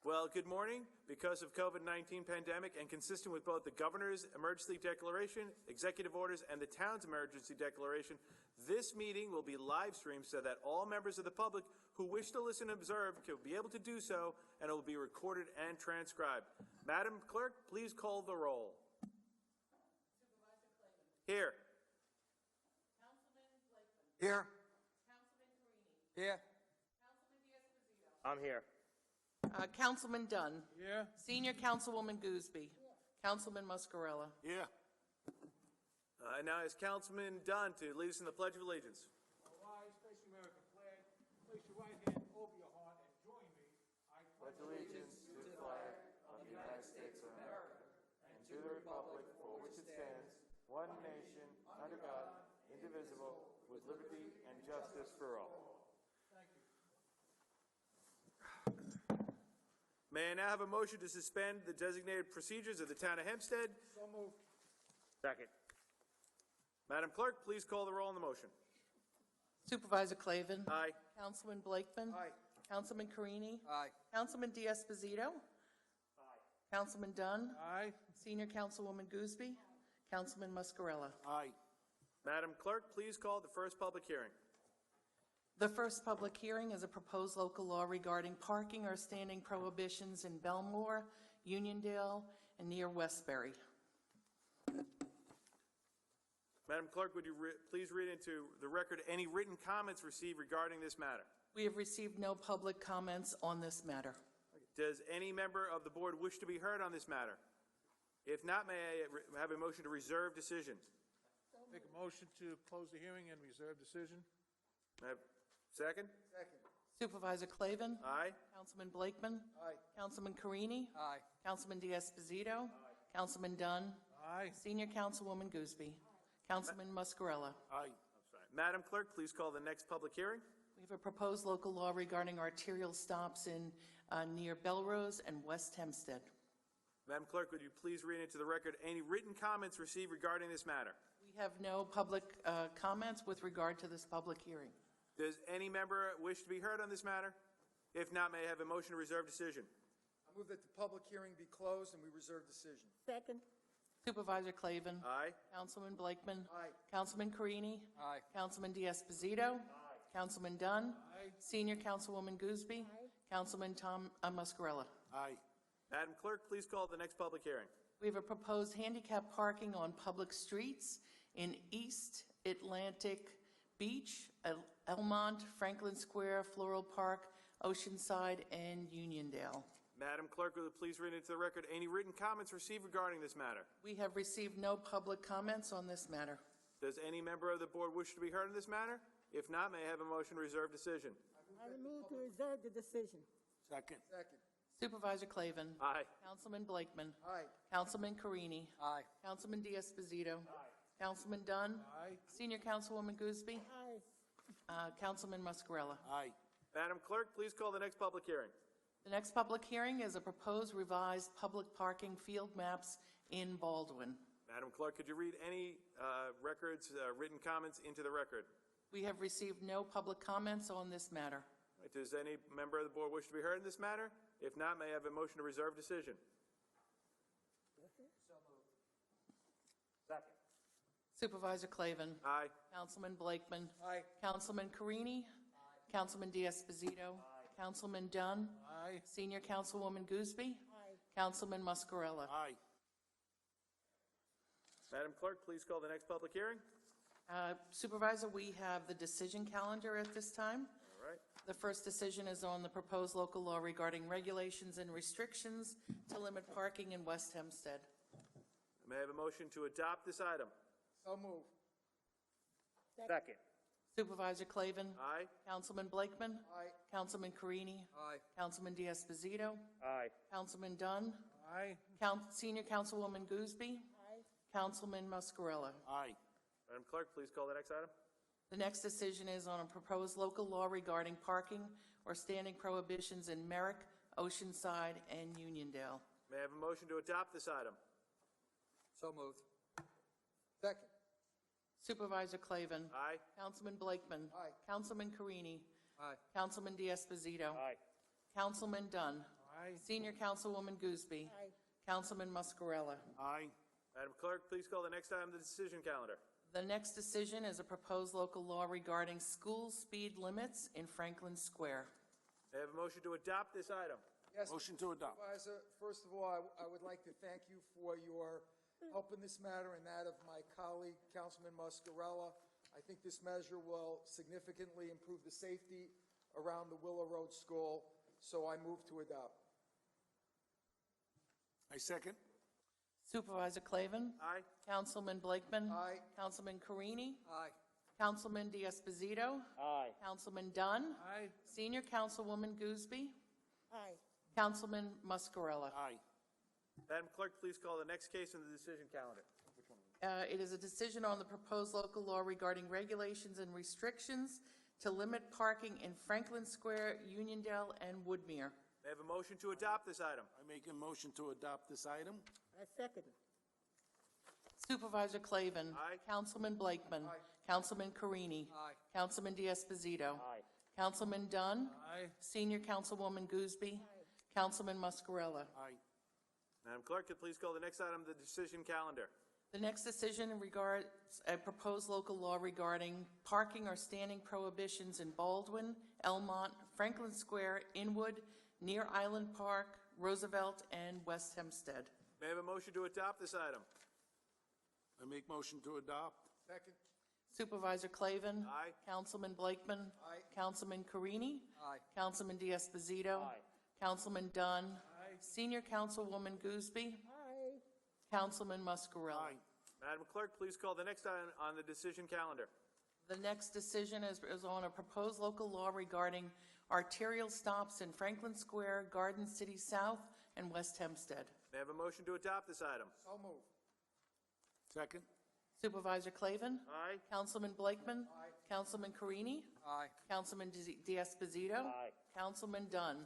Well, good morning. Because of COVID-19 pandemic and consistent with both the governor's emergency declaration, executive orders, and the town's emergency declaration, this meeting will be live streamed so that all members of the public who wish to listen and observe will be able to do so, and it will be recorded and transcribed. Madam Clerk, please call the roll. Supervisor Clayton. Here. Councilman Blakeman. Here. Councilman Carini. Here. Councilman D'Esposito. I'm here. Councilman Dunn. Here. Senior Councilwoman Gooseby. Councilman Muscarella. Here. And now is Councilman Dunn to lead us in the Pledge of Allegiance. Rise, face the American flag. Place your right hand over your heart and join me. I pledge allegiance to the flag of the United States of America and to the republic for which it stands, one nation, under God, indivisible, with liberty and justice for all. Thank you. May I now have a motion to suspend the designated procedures of the town of Hempstead? So moved. Second. Madam Clerk, please call the roll on the motion. Supervisor Clavin. Aye. Councilman Blakeman. Aye. Councilman Carini. Aye. Councilman D'Esposito. Aye. Councilman Dunn. Aye. Senior Councilwoman Gooseby. Councilman Muscarella. Aye. Madam Clerk, please call the first public hearing. The first public hearing is a proposed local law regarding parking or standing prohibitions in Belmore, Uniondale, and near Westbury. Madam Clerk, would you please read into the record any written comments received regarding this matter? We have received no public comments on this matter. Does any member of the board wish to be heard on this matter? If not, may I have a motion to reserve decision? Make a motion to close the hearing and reserve decision. May I have second? Second. Supervisor Clavin. Aye. Councilman Blakeman. Aye. Councilman Carini. Aye. Councilman D'Esposito. Councilman Dunn. Aye. Senior Councilwoman Gooseby. Councilman Muscarella. Aye. Madam Clerk, please call the next public hearing. We have a proposed local law regarding arterial stops in near Belrose and West Hempstead. Madam Clerk, would you please read into the record any written comments received regarding this matter? We have no public comments with regard to this public hearing. Does any member wish to be heard on this matter? If not, may I have a motion to reserve decision? I move that the public hearing be closed and we reserve decision. Second. Supervisor Clavin. Aye. Councilman Blakeman. Aye. Councilman Carini. Aye. Councilman D'Esposito. Councilman Dunn. Aye. Senior Councilwoman Gooseby. Councilman Muscarella. Aye. Madam Clerk, please call the next public hearing. We have a proposed handicap parking on public streets in East Atlantic Beach, Elmont, Franklin Square, Floral Park, Oceanside, and Uniondale. Madam Clerk, will you please read into the record any written comments received regarding this matter? We have received no public comments on this matter. Does any member of the board wish to be heard on this matter? If not, may I have a motion to reserve decision? I move to reserve the decision. Second. Second. Supervisor Clavin. Aye. Councilman Blakeman. Aye. Councilman Carini. Aye. Councilman D'Esposito. Councilman Dunn. Aye. Senior Councilwoman Gooseby. Aye. Councilman Muscarella. Aye. Madam Clerk, please call the next public hearing. The next public hearing is a proposed revised public parking field maps in Baldwin. Madam Clerk, could you read any written comments into the record? We have received no public comments on this matter. Does any member of the board wish to be heard in this matter? If not, may I have a motion to reserve decision? Second. Supervisor Clavin. Aye. Councilman Blakeman. Aye. Councilman Carini. Councilman D'Esposito. Councilman Dunn. Aye. Senior Councilwoman Gooseby. Aye. Councilman Muscarella. Aye. Madam Clerk, please call the next public hearing. Supervisor, we have the decision calendar at this time. All right. The first decision is on the proposed local law regarding regulations and restrictions to limit parking in West Hempstead. May I have a motion to adopt this item? So move. Second. Supervisor Clavin. Aye. Councilman Blakeman. Aye. Councilman Carini. Aye. Councilman D'Esposito. Aye. Councilman Dunn. Aye. Senior Councilwoman Gooseby. Aye. Councilman Muscarella. Aye. Madam Clerk, please call the next item. The next decision is on a proposed local law regarding parking or standing prohibitions in Merrick, Oceanside, and Uniondale. May I have a motion to adopt this item? So moved. Second. Supervisor Clavin. Aye. Councilman Blakeman. Aye. Councilman Carini. Aye. Councilman D'Esposito. Aye. Councilman Dunn. Aye. Senior Councilwoman Gooseby. Aye. Councilman Muscarella. Aye. Madam Clerk, please call the next item on the decision calendar. The next decision is a proposed local law regarding school speed limits in Franklin Square. May I have a motion to adopt this item? Yes, Motion to adopt. Supervisor, first of all, I would like to thank you for your help in this matter and that of my colleague, Councilman Muscarella. I think this measure will significantly improve the safety around the Willow Road School, so I move to adopt. I second. Supervisor Clavin. Aye. Councilman Blakeman. Aye. Councilman Carini. Aye. Councilman D'Esposito. Aye. Councilman Dunn. Aye. Senior Councilwoman Gooseby. Aye. Councilman Muscarella. Aye. Madam Clerk, please call the next case on the decision calendar. It is a decision on the proposed local law regarding regulations and restrictions to limit parking in Franklin Square, Uniondale, and Woodmere. May I have a motion to adopt this item? I make a motion to adopt this item. I second. Supervisor Clavin. Aye. Councilman Blakeman. Aye. Councilman Carini. Aye. Councilman D'Esposito. Aye. Councilman Dunn. Aye. Senior Councilwoman Gooseby. Councilman Muscarella. Aye. Madam Clerk, could please call the next item on the decision calendar? The next decision regards a proposed local law regarding parking or standing prohibitions in Baldwin, Elmont, Franklin Square, Inwood, near Island Park, Roosevelt, and West Hempstead. May I have a motion to adopt this item? I make motion to adopt. Second. Supervisor Clavin. Aye. Councilman Blakeman. Aye. Councilman Carini. Aye. Councilman D'Esposito. Aye. Councilman Dunn. Aye. Senior Councilwoman Gooseby. Aye. Councilman Muscarella. Aye. Madam Clerk, please call the next item on the decision calendar. The next decision is on a proposed local law regarding arterial stops in Franklin Square, Garden City South, and West Hempstead. May I have a motion to adopt this item? So moved. Second. Supervisor Clavin. Aye. Councilman Blakeman. Aye. Councilman Carini. Aye. Councilman D'Esposito. Aye. Councilman Dunn.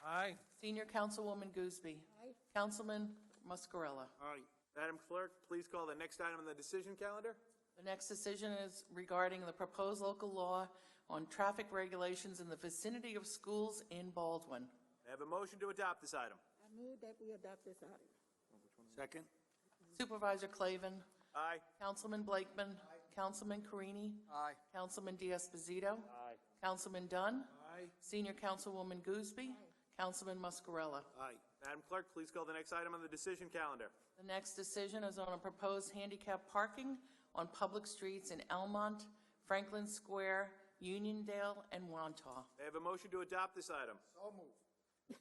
Aye. Senior Councilwoman Gooseby. Aye. Councilman Muscarella. Aye. Madam Clerk, please call the next item on the decision calendar. The next decision is regarding the proposed local law on traffic regulations in the vicinity of schools in Baldwin. May I have a motion to adopt this item? I move that we adopt this item. Second. Supervisor Clavin. Aye. Councilman Blakeman. Councilman Carini. Aye. Councilman D'Esposito. Aye. Councilman Dunn. Aye. Senior Councilwoman Gooseby. Councilman Muscarella. Aye. Madam Clerk, please call the next item on the decision calendar. The next decision is on a proposed handicap parking on public streets in Elmont, Franklin Square, Uniondale, and Wantagh. May I have a motion to adopt this item? So moved.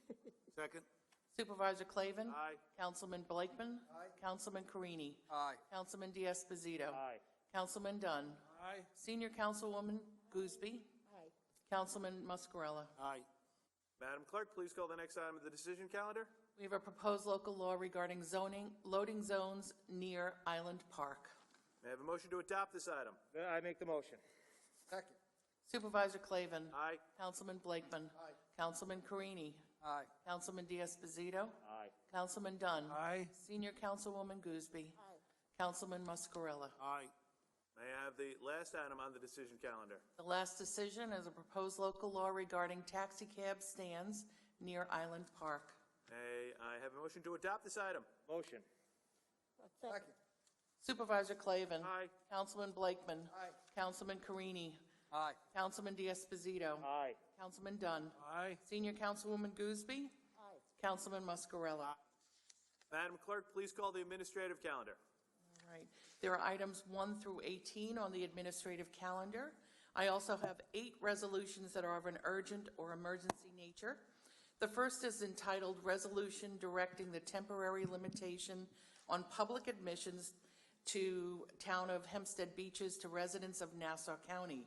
Second. Supervisor Clavin. Aye. Councilman Blakeman. Aye. Councilman Carini. Aye. Councilman D'Esposito. Aye. Councilman Dunn. Aye. Senior Councilwoman Gooseby. Aye. Councilman Muscarella. Aye. Madam Clerk, please call the next item on the decision calendar. We have a proposed local law regarding loading zones near Island Park. May I have a motion to adopt this item? I make the motion. Second. Supervisor Clavin. Aye. Councilman Blakeman. Aye. Councilman Carini. Aye. Councilman D'Esposito. Aye. Councilman Dunn. Aye. Senior Councilwoman Gooseby. Aye. Councilman Muscarella. Aye. May I have the last item on the decision calendar? The last decision is a proposed local law regarding taxi cab stands near Island Park. May I have a motion to adopt this item? Motion. I second. Second. Supervisor Clavin. Aye. Councilman Blakeman. Aye. Councilman Carini. Aye. Councilman D'Esposito. Aye. Councilman Dunn. Aye. Senior Councilwoman Gooseby. Aye. Councilman Muscarella. Madam Clerk, please call the administrative calendar. All right. There are items 1 through 18 on the administrative calendar. I also have 8 resolutions that are of an urgent or emergency nature. The first is entitled Resolution Directing the Temporary Limitation on Public Admissions to Town of Hempstead Beaches to residents of Nassau County.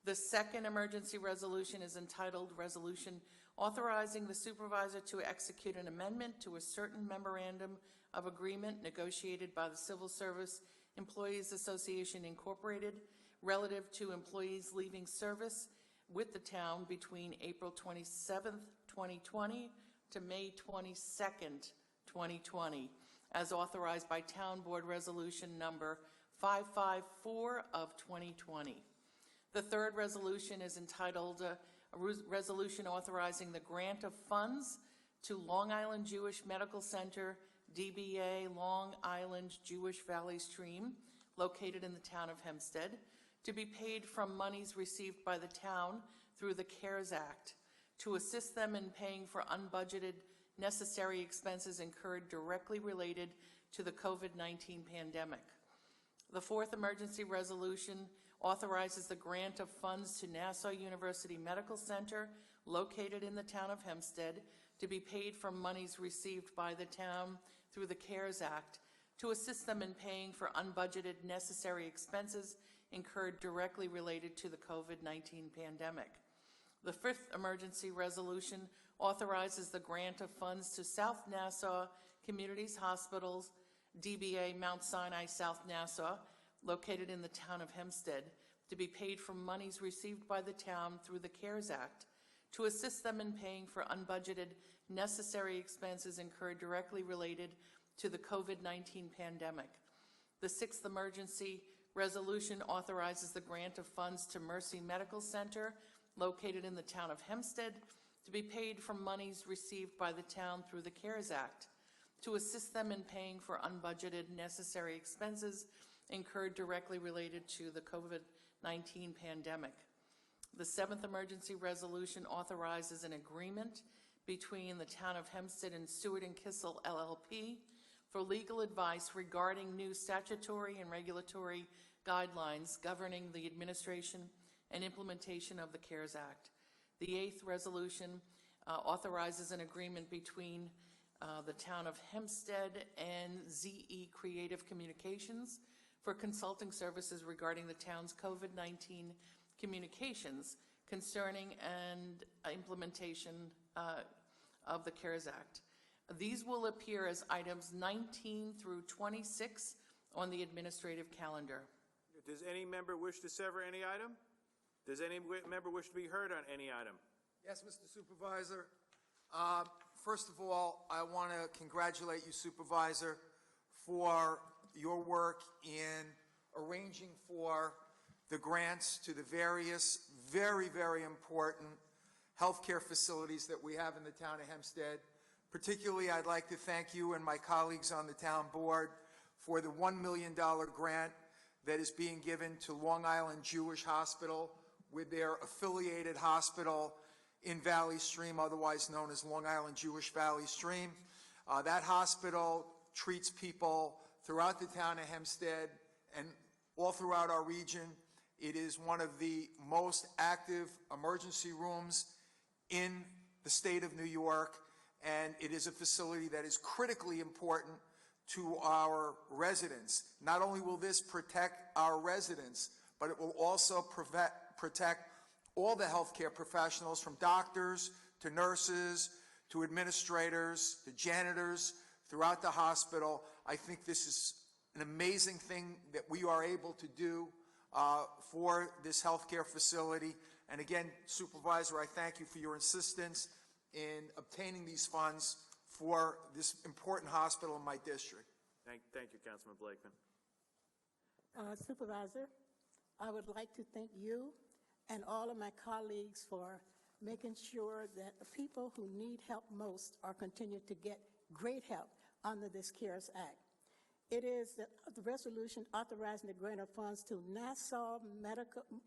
The second emergency resolution is entitled Resolution Authorizing the Supervisor to Execute an Amendment to a Certain Memorandum of Agreement negotiated by the Civil Service Employees Association Incorporated relative to employees leaving service with the town between April 27th, 2020 to May 22nd, 2020, as authorized by Town Board Resolution Number 554 of 2020. The third resolution is entitled Resolution Authorizing the Grant of Funds to Long Island Jewish Medical Center, DBA Long Island Jewish Valley Stream, located in the town of Hempstead, to be paid from monies received by the town through the CARES Act, to assist them in paying for unbudgeted necessary expenses incurred directly related to the COVID-19 pandemic. The fourth emergency resolution authorizes the grant of funds to Nassau University Medical Center, located in the town of Hempstead, to be paid from monies received by the town through the CARES Act, to assist them in paying for unbudgeted necessary expenses incurred directly related to the COVID-19 pandemic. The fifth emergency resolution authorizes the grant of funds to South Nassau Communities Hospitals, DBA Mount Sinai South Nassau, located in the town of Hempstead, to be paid from monies received by the town through the CARES Act, to assist them in paying for unbudgeted necessary expenses incurred directly related to the COVID-19 pandemic. The sixth emergency resolution authorizes the grant of funds to Mercy Medical Center, located in the town of Hempstead, to be paid from monies received by the town through the CARES Act, to assist them in paying for unbudgeted necessary expenses incurred directly related to the COVID-19 pandemic. The seventh emergency resolution authorizes an agreement between the town of Hempstead and Stewart and Kissel LLP for legal advice regarding new statutory and regulatory guidelines governing the administration and implementation of the CARES Act. The eighth resolution authorizes an agreement between the town of Hempstead and ZE Creative Communications for consulting services regarding the town's COVID-19 communications concerning and implementation of the CARES Act. These will appear as items 19 through 26 on the administrative calendar. Does any member wish to sever any item? Does any member wish to be heard on any item? Yes, Mr. Supervisor. First of all, I want to congratulate you, Supervisor, for your work in arranging for the grants to the various very, very important healthcare facilities that we have in the town of Hempstead. Particularly, I'd like to thank you and my colleagues on the town board for the $1 million grant that is being given to Long Island Jewish Hospital with their affiliated hospital in Valley Stream, otherwise known as Long Island Jewish Valley Stream. That hospital treats people throughout the town of Hempstead and all throughout our region. It is one of the most active emergency rooms in the state of New York, and it is a facility that is critically important to our residents. Not only will this protect our residents, but it will also protect all the healthcare professionals, from doctors to nurses to administrators to janitors throughout the hospital. I think this is an amazing thing that we are able to do for this healthcare facility. And again, Supervisor, I thank you for your insistence in obtaining these funds for this important hospital in my district. Thank you, Councilman Blakeman. Supervisor, I would like to thank you and all of my colleagues for making sure that the people who need help most are continuing to get great help under this CARES Act. It is the resolution authorizing the grant of funds to Nassau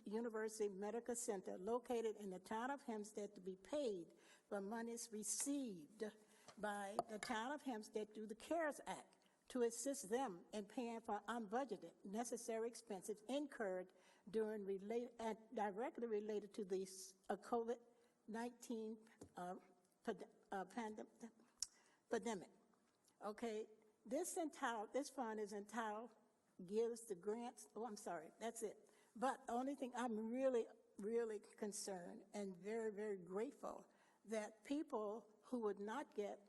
University Medical Center, located in the town of Hempstead, to be paid for monies received by the town of Hempstead through the CARES Act, to assist them in paying for unbudgeted necessary expenses incurred during directly related to the COVID-19 pandemic. Okay, this fund is entitled, gives the grants, that's it. But the only thing I'm really, really concerned and very, very grateful that people who would not get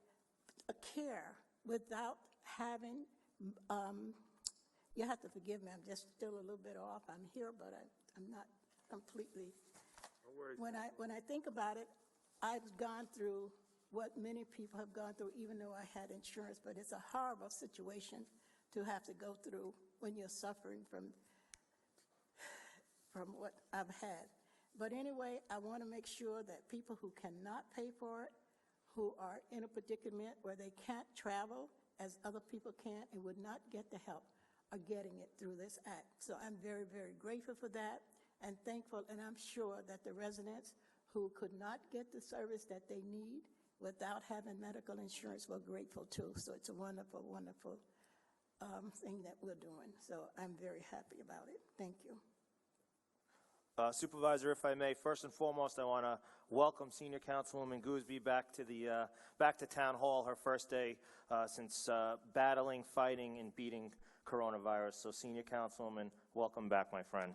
a care without having, you have to forgive me, I'm just still a little bit off. I'm here, but I'm not completely. No worries. When I think about it, I've gone through what many people have gone through, even though I had insurance, but it's a horrible situation to have to go through when you're suffering from what I've had. But anyway, I want to make sure that people who cannot pay for it, who are in a predicament where they can't travel as other people can and would not get the help are getting it through this act. So I'm very, very grateful for that and thankful, and I'm sure that the residents who could not get the service that they need without having medical insurance were grateful too. So it's a wonderful, wonderful thing that we're doing. So I'm very happy about it. Thank you. Supervisor, if I may, first and foremost, I want to welcome Senior Councilwoman Gooseby back to Town Hall, her first day since battling, fighting, and beating coronavirus. So, Senior Councilwoman, welcome back, my friend.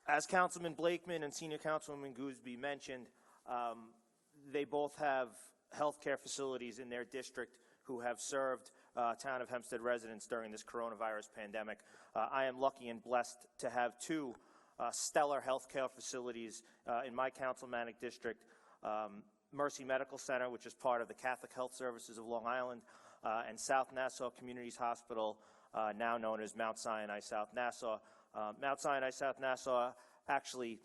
As Councilman Blakeman and Senior Councilwoman Gooseby mentioned, they both have health care facilities in their district who have served town of Hempstead residents during this coronavirus pandemic. I am lucky and blessed to have two stellar health care facilities in my councilmanic district, Mercy Medical Center, which is part of the Catholic Health Services of Long Island, and South Nassau Communities Hospital, now known as Mount Sinai South Nassau. Mount Sinai South Nassau actually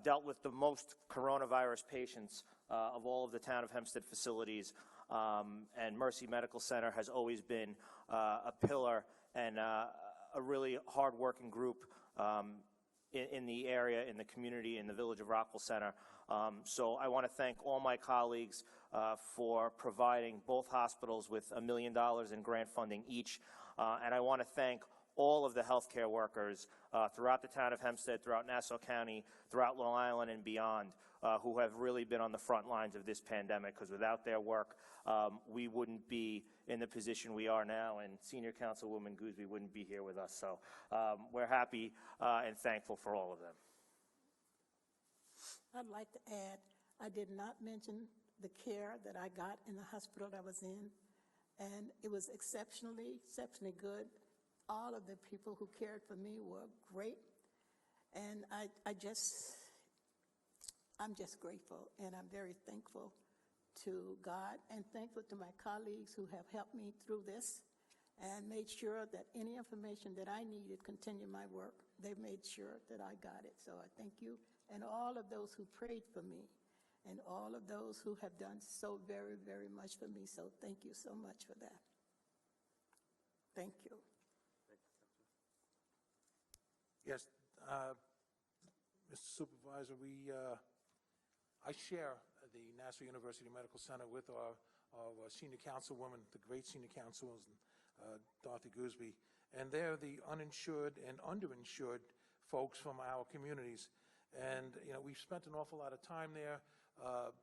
dealt with the most coronavirus patients of all of the town of Hempstead facilities, and Mercy Medical Center has always been a pillar and a really hard-working group in the area, in the community, in the village of Rockville Center. So I want to thank all my colleagues for providing both hospitals with $1 million in grant funding each, and I want to thank all of the healthcare workers throughout the town of Hempstead, throughout Nassau County, throughout Long Island and beyond, who have really been on the front lines of this pandemic, because without their work, we wouldn't be in the position we are now, and Senior Councilwoman Gooseby wouldn't be here with us. So we're happy and thankful for all of them. I'd like to add, I did not mention the care that I got in the hospital I was in, and it was exceptionally good. All of the people who cared for me were great, and I'm just grateful, and I'm very thankful to God and thankful to my colleagues who have helped me through this and made sure that any information that I needed to continue my work, they've made sure that I got it. So I thank you, and all of those who prayed for me, and all of those who have done so very, very much for me. So thank you so much for that. Thank you. Yes, Mr. Supervisor, I share the Nassau University Medical Center with our senior councilwoman, the great senior councilwoman, Dorothy Gooseby, and they're the uninsured and underinsured folks from our communities. And, you know, we've spent an awful lot of time there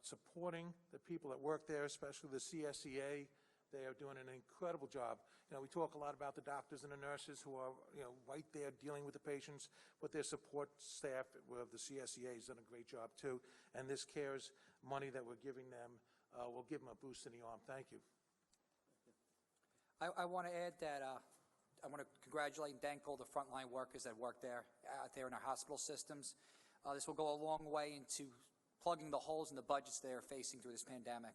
supporting the people that work there, especially the CSEA. They are doing an incredible job. You know, we talk a lot about the doctors and the nurses who are, you know, right there dealing with the patients, but their support staff of the CSEA has done a great job too. And this CARES money that we're giving them will give them a boost in the arm. Thank you. I want to add that I want to congratulate and thank all the frontline workers that work there, out there in our hospital systems. This will go a long way into plugging the holes in the budgets they are facing through this pandemic.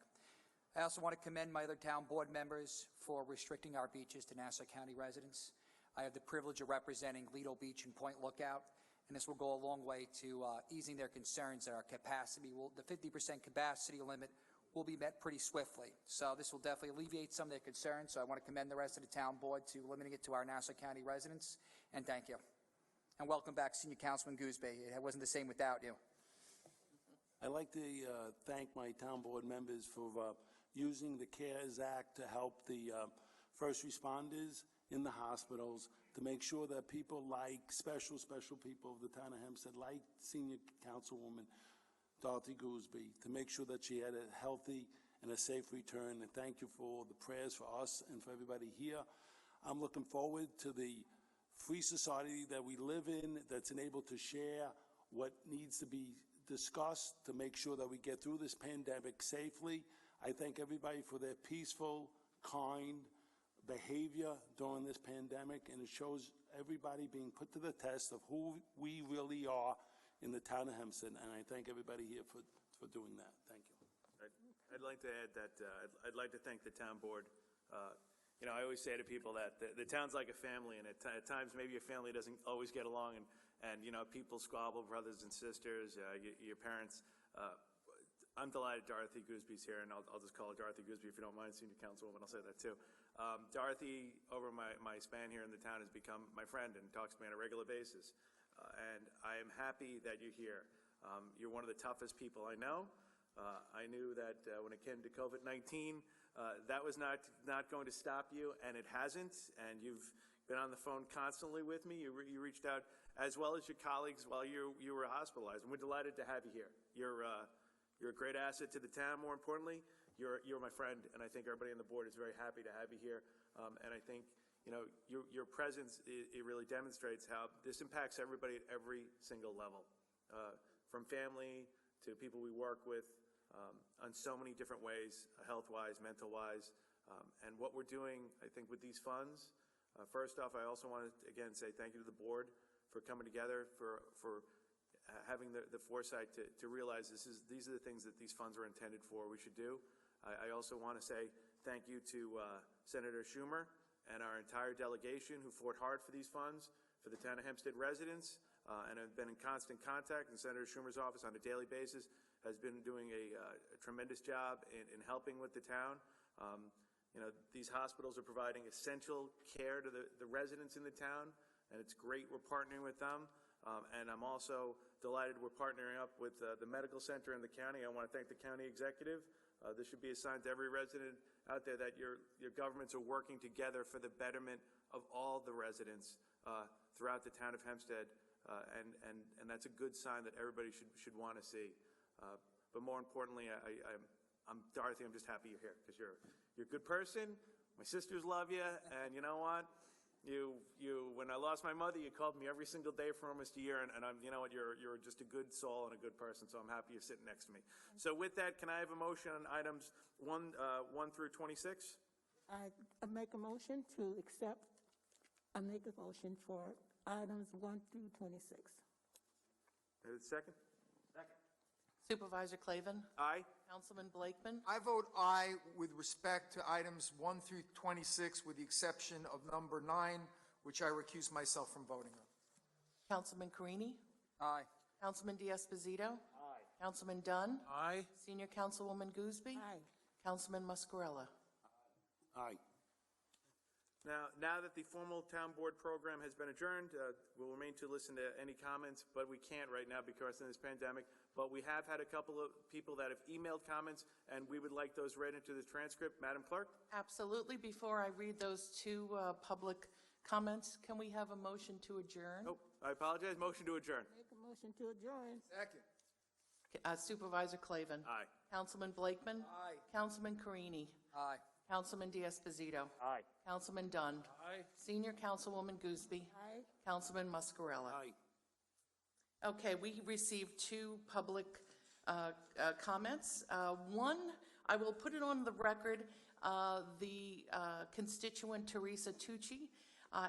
I also want to commend my other town board members for restricting our beaches to Nassau County residents. I have the privilege of representing Lido Beach and Point Lookout, and this will go a long way to easing their concerns that our capacity the 50% capacity limit will be met pretty swiftly. So this will definitely alleviate some of their concerns. So I want to commend the rest of the town board to limiting it to our Nassau County residents, and thank you. And welcome back, Senior Councilman Gooseby. It wasn't the same without you. I'd like to thank my town board members for using the CARES Act to help the first responders in the hospitals, to make sure that people like special people of the town of Hempstead, like Senior Councilwoman Dorothy Gooseby, to make sure that she had a healthy and a safe return. And thank you for the prayers for us and for everybody here. I'm looking forward to the free society that we live in, that's enabled to share what needs to be discussed to make sure that we get through this pandemic safely. I thank everybody for their peaceful, kind behavior during this pandemic, and it shows everybody being put to the test of who we really are in the town of Hempstead, and I thank everybody here for doing that. Thank you. I'd like to add that I'd like to thank the town board. You know, I always say to people that the town's like a family, and at times maybe your family doesn't always get along, and, you know, people squabble, brothers and sisters, your parents. I'm delighted Dorothy Goosby's here, and I'll just call her Dorothy Goosby if you don't mind, Senior Councilwoman, I'll say that too. Dorothy, over my span here in the town, has become my friend and talks to me on a regular basis. And I am happy that you're here. You're one of the toughest people I know. I knew that when it came to COVID-19, that was not going to stop you, and it hasn't. And you've been on the phone constantly with me. You reached out, as well as your colleagues, while you were hospitalized. And we're delighted to have you here. You're a great asset to the town. More importantly, you're my friend, and I think everybody on the board is very happy to have you here. And I think, you know, your presence, it really demonstrates how this impacts everybody at every single level, from family to people we work with, on so many different ways, health-wise, mental-wise. And what we're doing, I think, with these funds, first off, I also want to, again, say thank you to the board for coming together, for having the foresight to realize these are the things that these funds are intended for, we should do. I also want to say thank you to Senator Schumer and our entire delegation who fought hard for these funds, for the town of Hempstead residents, and have been in constant contact. And Senator Schumer's office on a daily basis has been doing a tremendous job in helping with the town. You know, these hospitals are providing essential care to the residents in the town, and it's great we're partnering with them. And I'm also delighted we're partnering up with the medical center in the county. I want to thank the county executive. This should be a sign to every resident out there that your governments are working together for the betterment of all the residents throughout the town of Hempstead. And that's a good sign that everybody should want to see. But more importantly, I'm Dorothy, I'm just happy you're here, because you're a good person. My sisters love you, and you know what? When I lost my mother, you called me every single day for almost a year, and you know what? You're just a good soul and a good person, so I'm happy you're sitting next to me. So with that, can I have a motion on items 1 through 26? I make a motion to accept, I make a motion for items 1 through 26. Second? Supervisor Clavin? Aye. Councilman Blakeman? I vote aye with respect to items 1 through 26, with the exception of number 9, which I recuse myself from voting on. Councilman Carini? Aye. Councilman D'Esposito? Aye. Councilman Dunn? Aye. Senior Councilwoman Goosby? Aye. Councilman Muscarella? Aye. Now that the formal town board program has been adjourned, we'll remain to listen to any comments, but we can't right now because of this pandemic. But we have had a couple of people that have emailed comments, and we would like those read into the transcript. Madam Clerk? Absolutely. Before I read those two public comments, can we have a motion to adjourn? Oh, I apologize. Motion to adjourn. Make a motion to adjourn. Second. Supervisor Clavin? Aye. Councilman Blakeman? Aye. Councilman Carini? Aye. Councilman D'Esposito? Aye. Councilman Dunn? Aye. Senior Councilwoman Goosby? Aye. Councilman Muscarella? Aye. Okay, we received two public comments. One, I will put it on the record, the constituent Teresa Tucci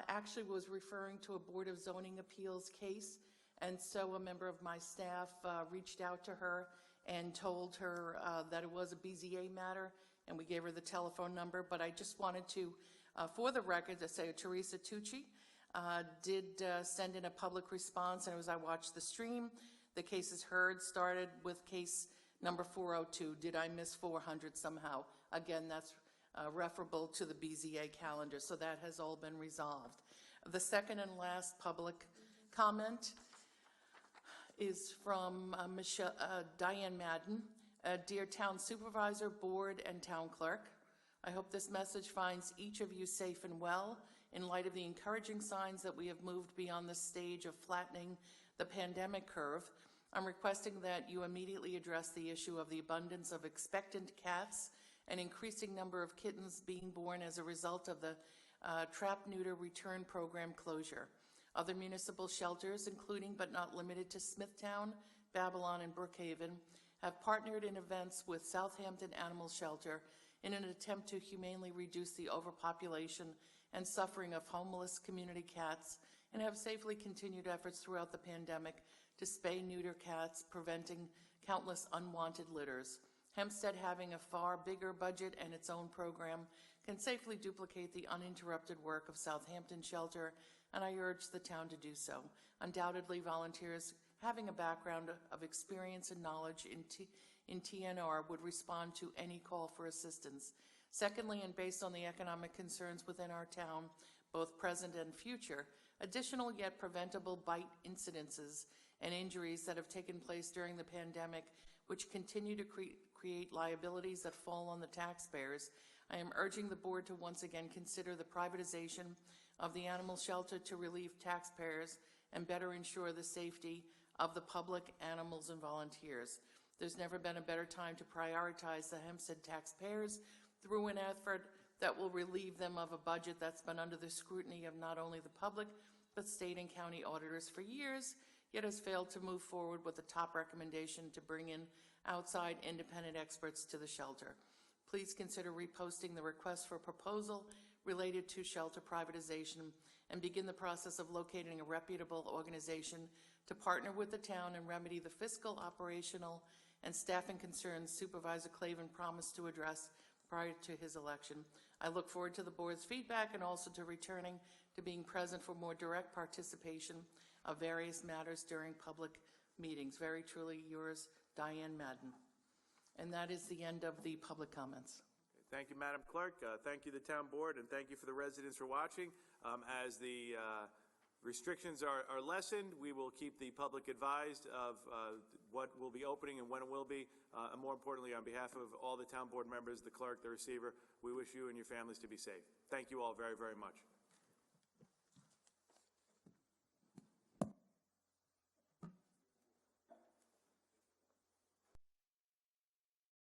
actually was referring to a Board of Zoning Appeals case, and so a member of my staff reached out to her and told her that it was a BZA matter, and we gave her the telephone number. But I just wanted to, for the record, to say Teresa Tucci did send in a public response, and as I watched the stream, the cases heard started with case number 402. Did I miss 400 somehow? Again, that's referable to the BZA calendar, so that has all been resolved. The second and last public comment is from Diane Madden. Dear Town Supervisor, Board, and Town Clerk, I hope this message finds each of you safe and well in light of the encouraging signs that we have moved beyond the stage of flattening the pandemic curve. I'm requesting that you immediately address the issue of the abundance of expectant cats and increasing number of kittens being born as a result of the trap-neuter return program closure. Other municipal shelters, including but not limited to Smithtown, Babylon, and Brookhaven, have partnered in events with Southampton Animal Shelter in an attempt to humanely reduce the overpopulation and suffering of homeless community cats, and have safely continued efforts throughout the pandemic to spay-neuter cats, preventing countless unwanted litters. Hempstead, having a far bigger budget and its own program, can safely duplicate the uninterrupted work of Southampton Shelter, and I urge the town to do so. Undoubtedly, volunteers having a background of experience and knowledge in TNR would respond to any call for assistance. Secondly, and based on the economic concerns within our town, both present and future, additional yet preventable bite incidences and injuries that have taken place during the pandemic, which continue to create liabilities that fall on the taxpayers, I am urging the board to once again consider the privatization of the animal shelter to relieve taxpayers and better ensure the safety of the public, animals, and volunteers. There's never been a better time to prioritize the Hempstead taxpayers through an effort that will relieve them of a budget that's been under the scrutiny of not only the public, but state and county auditors for years, yet has failed to move forward with the top recommendation to bring in outside independent experts to the shelter. Please consider reposting the request for proposal related to shelter privatization and begin the process of locating a reputable organization to partner with the town and remedy the fiscal, operational, and staffing concerns Supervisor Clavin promised to address prior to his election. I look forward to the board's feedback and also to returning to being present for more direct participation of various matters during public meetings. Very truly yours, Diane Madden. And that is the end of the public comments. Thank you, Madam Clerk. Thank you, the town board, and thank you for the residents for watching. As the restrictions are lessened, we will keep the public advised of what will be opening and when it will be. And more importantly, on behalf of all the town board members, the clerk, the receiver, we wish you and your families to be safe. Thank you all very, very much.